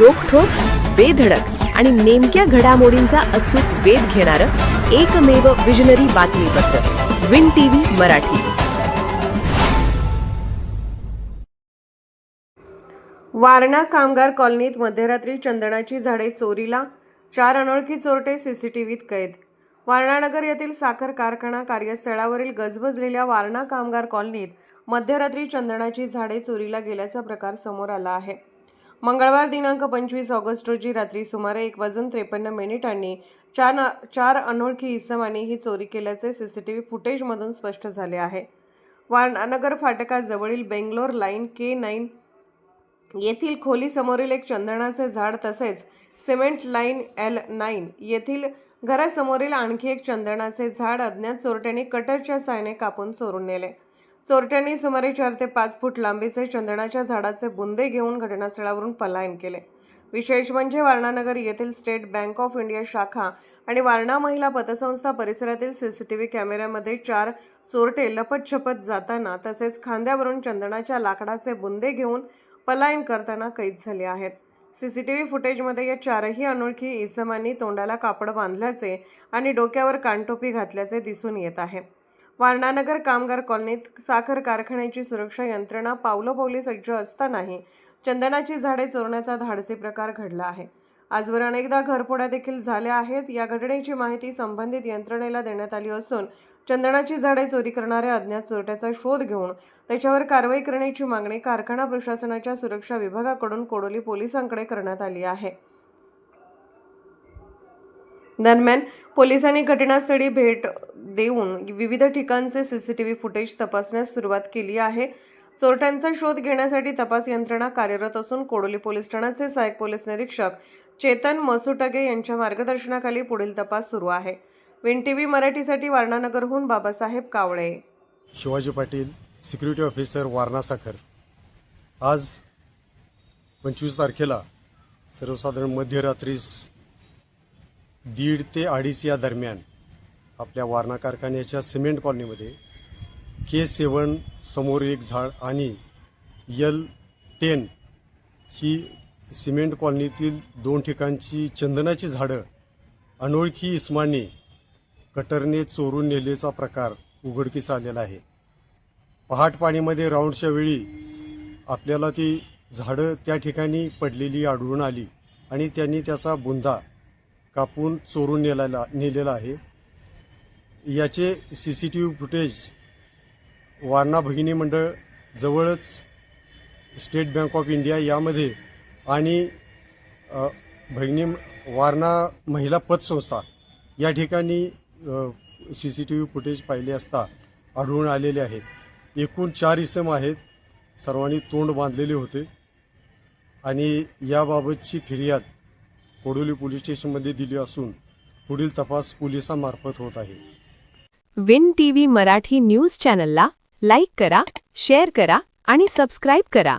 रोखठोक, बेधडक आणि नेमक्या घडामोडींचा अचूक वेध घेणारं एकमेव विजनरी बातमीपत्र विन टीव्ही मराठी। वारणा कामगार कॉलनीत मध्यरात्री चंदनाची झाडे चोरीला, 4 अनोळखी चोरटे सीसीटीव्हीत कैद। वारणा नगर येथील साखर कारखाना कार्यस्थळावरील गजबजलेल्या वारणा कामगार कॉलनीत मध्यरात्री चंदनाची झाडे चोरीला गेल्याचा प्रकार समोर आला आहे। मंगळवार दिनांक 25 ऑगस्ट रोजी रात्री सुमारे 1:53 चार अनोळखी इसमांनी ही चोरी केल्याचे सीसीटीव्ही फुटेजमधून स्पष्ट झाले आहे। वारणा नगर फाटकाजवळील बेंगलोर लाईन K9 येथील खोली समोरील एक चंदनाचे झाड तसेच सिमेंट लाईन L9 येथील घरासमोरील आणखी एक चंदनाचे झाड अज्ञात चोरट्यांनी कटरच्या साहाय्याने कापून चोरून नेले। चोरट्यांनी सुमारे 4 ते 5 फूट लांबीचे चंदनाच्या झाडाचे बुंदे घेऊन घटनास्थळावरून पलायन केले। विशेष म्हणजे वारणानगर येथील स्टेट बँक ऑफ इंडिया शाखा आणि वारणा महिला पतसंस्था परिसरातील सीसीटीव्ही कॅमेऱ्यामध्ये 4 चोरटे लपत-छपत जाताना तसेच खांद्यावरून चंदनाच्या लाकडाचे बुंदे घेऊन पलायन करताना कैद झाले आहेत। सीसीटीव्ही फुटेजमध्ये या 4ही अनोळखी इसमांनी तोंडाला कापड बांधल्याचे आणि डोक्यावर कानटोपी घातल्याचे दिसून येत आहे। वारणानगर कामगार कॉलनीत साखर कारखान्याची सुरक्षा यंत्रणा पावलोपावली सज्ज असतानाही चंदनाची झाडे चोरण्याचा धाडसी प्रकार घडला आहे। आजवर अनेकदा घरफोड्या देखील झाल्या आहेत। या घटनेची माहिती संबंधित यंत्रणेला देण्यात आली असून चंदनाची झाडे चोरी करणाऱ्या अज्ञात चोरट्याचा शोध घेऊन त्याच्यावर कारवाई करण्याची मागणी कारखाना प्रशासनाच्या सुरक्षा विभागाकडून कोडोली पोलिसांकडे करण्यात आली आहे। दरम्यान पोलिसांनी घटनास्थळी भेट देऊन विविध ठिकाणचे सीसीटीव्ही फुटेज तपासण्यास सुरुवात केली आहे। चोरट्यांचा शोध घेण्यासाठी तपास यंत्रणा कार्यरत असून कोडोली पोलीस ठाण्याचे सहाय्यक पोलीस निरीक्षक चेतन मसुटगे यांच्या मार्गदर्शनाखाली पुढील तपास सुरू आहे। विन टीव्ही मराठीसाठी वारणानगरहून बाबासाहेब कावळे। शिवाजी पाटील, सिक्युरिटी ऑफिसर, वारणा साखर। आज 25 तारखेला सर्वसाधारण मध्यरात्रीस 1:30 ते 2:30 या दरम्यान आपल्या वारणा कारखान्याच्या सिमेंट कॉलनीमध्ये K7 समोर एक झाड आणि L10 ही सिमेंट कॉलनीतील 2 ठिकाणची चंदनाची झाडं अनोळखी इसमांनी कटरने चोरून नेल्याचा प्रकार उघडकीस आलेला आहे। पहाटपाणीमध्ये राऊंडच्या वेळी आपल्याला ती झाडं त्या ठिकाणी पडलेली आढळून आली आणि त्यांनी त्याचा बुंदा कापून चोरून नेलेला आहे। याचे सीसीटीव्ही फुटेज वारणा भगिनी मंडळ जवळच स्टेट बँक ऑफ इंडिया यामध्ये आणि भगिनी वारणा महिला पतसंस्था या ठिकाणी सीसीटीव्ही फुटेज पाहिले असता आढळून आलेले आहेत। एकूण 4 इसम आहेत, सर्वांनी तोंड बांधलेले होते आणि याबाबतची फिर्याद कोडोली पोलीस स्टेशनमध्ये दिली असून पुढील तपास पोलिसांमार्फत होत आहे। विन टीव्ही मराठी न्यूज चॅनलला लाईक करा, शेअर करा आणि सबस्क्राईब करा।